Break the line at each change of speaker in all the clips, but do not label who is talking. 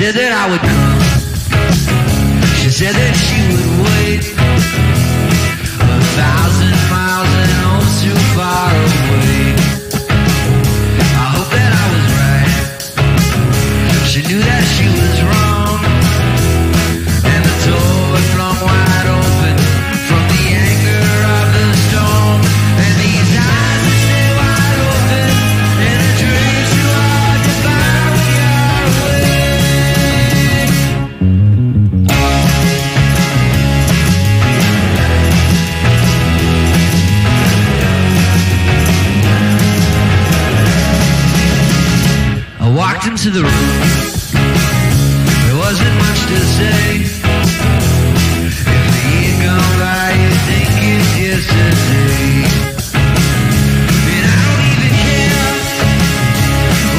said that I would come. She said that she would wait 1,000 miles and oh so far away. I hope that I was right. She knew that she was wrong, and the door was flung wide open from the anger of the storm. And these eyes that stay wide open, and a dream too hard to find when you're away. I walked into the room. There wasn't much to say. If the year gone by, you think it's yesterday. And I don't even care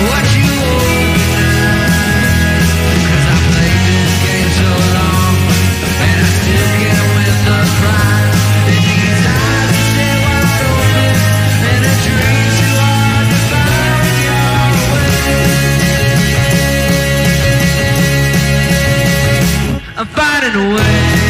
what you organize, 'cause I played this game so long, and I still can't win the prize. And these eyes are still wide open, and a dream too hard to find when you're away. I'm finding a way.